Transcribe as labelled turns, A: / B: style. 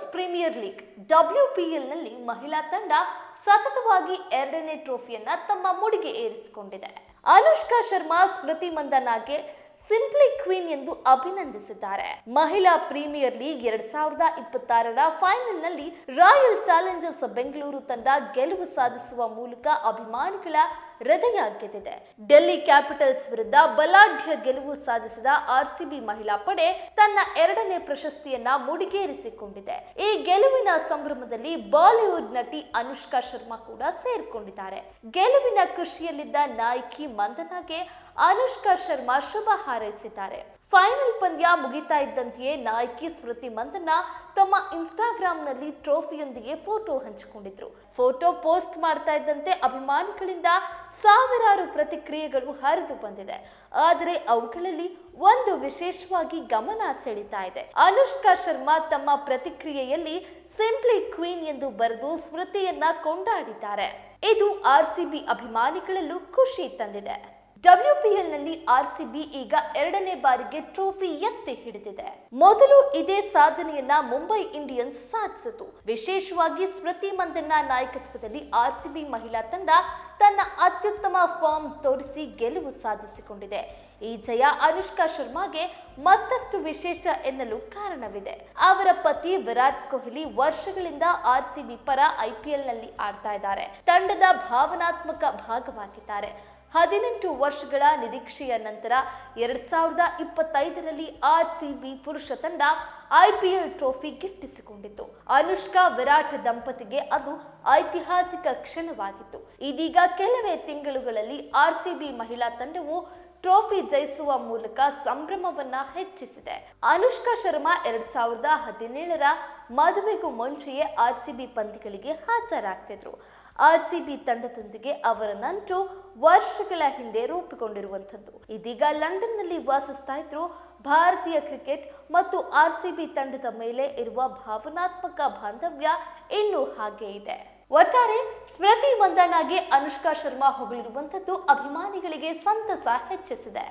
A: Women's premier league WPL ನಲ್ಲಿ ಮಹಿಳಾ ತಂಡ ಸತತವಾಗಿ 2ನೇ ಟ್ರೋಫಿಯನ್ನ ತಮ್ಮ ಮುಡಿಗೆ ಏರಿಸಿಕೊಂಡಿದೆ. ಅನುಷ್ಕಾ ಶರ್ಮಾ ಸ್ಮೃತಿ ಮಂದನಾಗೆ ಸಿಂಪ್ಲಿ ಕ್ವೀನ್ ಎಂದು ಅಭಿನಂದಿಸಿದ್ದಾರೆ. ಮಹಿಳಾ ಪ್ರೀಮಿಯರ್ ಲೀಗ್ 2026ರ ಫೈನಲ್ನಲ್ಲಿ ರಾಯಲ್ ಚಾಲೆಂಜರ್ಸ್ ಬೆಂಗಳೂರು ತಂಡ ಗೆಲುವು ಸಾಧಿಸುವ ಮೂಲಕ ಅಭಿಮಾನಿಗಳ ಹೃದಯ ಗೆದ್ದಿದೆ. ಡೆಲ್ಲಿ ಕ್ಯಾಪಿಟಲ್ಸ್ ವಿರುದ್ಧ ಬಲಾಢ್ಯ ಗೆಲುವು ಸಾಧಿಸಿದ RCB ಮಹಿಳಾ ಪಡೆ ತನ್ನ 2ನೇ ಪ್ರಶಸ್ತಿಯನ್ನ ಮುಡಿಗೇರಿಸಿಕೊಂಡಿದೆ. ಈ ಗೆಲುವಿನ ಸಂಭ್ರಮದಲ್ಲಿ ಬಾಲಿವುಡ್ ನಟಿ ಅನುಷ್ಕಾ ಶರ್ಮಾ ಕೂಡ ಸೇರ್ಕೊಂಡಿದ್ದಾರೆ. ಗೆಲುವಿನ ಖುಷಿಯಲ್ಲಿದ್ದ ನಾಯಕಿ ಮಂದನಾಗೆ ಅನುಷ್ಕಾ ಶರ್ಮಾ ಶುಭ ಹಾರೈಸಿದ್ದಾರೆ. ಫೈನಲ್ ಪಂದ್ಯ ಮುಗಿತಾ ಇದ್ದಂತೆಯೇ ನಾಯಕಿ ಸ್ಮೃತಿ ಮಂದನಾ ತಮ್ಮ ಇನ್ಸ್ಟಾಗ್ರಾಂನಲ್ಲಿ ಟ್ರೋಫಿಯೊಂದಿಗೆ ಫೋಟೋ ಹಂಚಿಕೊಂಡಿದ್ರು. ಫೋಟೋ ಪೋಸ್ಟ್ ಮಾಡ್ತಾ ಇದ್ದಂತೆ ಅಭಿಮಾನಿಗಳಿಂದ ಸಾವಿರಾರು ಪ್ರತಿಕ್ರಿಯೆಗಳು ಹರಿದು ಬಂದಿದೆ. ಆದರೆ ಅವುಗಳಲ್ಲಿ ಒಂದು ವಿಶೇಷವಾಗಿ ಗಮನ ಸೆಳೀತಾ ಇದೆ. ಅನುಷ್ಕಾ ಶರ್ಮಾ ತಮ್ಮ ಪ್ರತಿಕ್ರಿಯೆಯಲ್ಲಿ ಸಿಂಪ್ಲಿ ಕ್ವೀನ್ ಎಂದು ಬರೆದು ಸ್ಮೃತಿಯನ್ನ ಕೊಂಡಾಡಿದ್ದಾರೆ. ಇದು RCB ಅಭಿಮಾನಿಗಳಲ್ಲೂ ಖುಷಿ ತಂದಿದೆ. WPL ನಲ್ಲಿ RCB ಈಗ 2ನೇ ಬಾರಿಗೆ ಟ್ರೋಫಿ ಎತ್ತಿ ಹಿಡಿದಿದೆ. ಮೊದಲು ಇದೇ ಸಾಧನೆಯನ್ನ ಮುಂಬೈ ಇಂಡಿಯನ್ಸ್ ಸಾಧಿಸಿತು. ವಿಶೇಷವಾಗಿ ಸ್ಮೃತಿ ಮಂದನಾ ನಾಯಕತ್ವದಲ್ಲಿ RCB ಮಹಿಳಾ ತಂಡ ತನ್ನ ಅತ್ಯುತ್ತಮ ಫಾರ್ಮ್ ತೋರಿಸಿ ಗೆಲುವು ಸಾಧಿಸಿಕೊಂಡಿದೆ. ಈ ಜಯ ಅನುಷ್ಕಾ ಶರ್ಮಾಗೆ ಮತ್ತಷ್ಟು ವಿಶೇಷ ಎನ್ನಲು ಕಾರಣವಿದೆ. ಅವರ ಪತಿ ವಿರಾಟ್ ಕೊಹ್ಲಿ ವರ್ಷಗಳಿಂದ RCB ಪರ IPL ನಲ್ಲಿ ಆಡ್ತಾ ಇದ್ದಾರೆ. ತಂಡದ ಭಾವನಾತ್ಮಕ ಭಾಗವಾಗಿದ್ದಾರೆ. 18 ವರ್ಷಗಳ ನಿರೀಕ್ಷೆಯ ನಂತರ 2025ರಲ್ಲಿ RCB ಪುರುಷ ತಂಡ IPL ಟ್ರೋಫಿ ಗಿಟ್ಟಿಸಿಕೊಂಡಿತ್ತು. ಅನುಷ್ಕಾ ವಿರಾಟ್ ದಂಪತಿಗೆ ಅದು ಐತಿಹಾಸಿಕ ಕ್ಷಣವಾಗಿತ್ತು. ಇದೀಗ ಕೆಲವೇ ತಿಂಗಳುಗಳಲ್ಲಿ RCB ಮಹಿಳಾ ತಂಡವು ಟ್ರೋಫಿ ಜಯಿಸುವ ಮೂಲಕ ಸಂಭ್ರಮವನ್ನ ಹೆಚ್ಚಿಸಿದೆ. ಅನುಷ್ಕಾ ಶರ್ಮಾ 2017ರ ಮದುವೆಗೂ ಮುಂಚೆಯೇ RCB ಪಂದ್ಯಗಳಿಗೆ ಹಾಜರಾಗ್ತಿದ್ರು. RCB ತಂಡದೊಂದಿಗೆ ಅವರ ನಂಟು ವರ್ಷಗಳ ಹಿಂದೆ ರೂಪುಗೊಂಡಿರುವಂಥದ್ದು. ಇದೀಗ ಲಂಡನ್ನಲ್ಲಿ ವಾಸಿಸ್ತಾ ಇದ್ರು. ಭಾರತೀಯ ಕ್ರಿಕೆಟ್ ಮತ್ತು RCB ತಂಡದ ಮೇಲೆ ಇರುವ ಭಾವನಾತ್ಮಕ ಬಾಂಧವ್ಯ ಇನ್ನೂ ಹಾಗೆ ಇದೆ. ಒಟ್ಟಾರೆ ಸ್ಮೃತಿ ಮಂದನಾಗೆ ಅನುಷ್ಕಾ ಶರ್ಮಾ ಹೊಗಳಿರುವಂಥದ್ದು ಅಭಿಮಾನಿಗಳಿಗೆ ಸಂತಸ ಹೆಚ್ಚಿಸಿದೆ.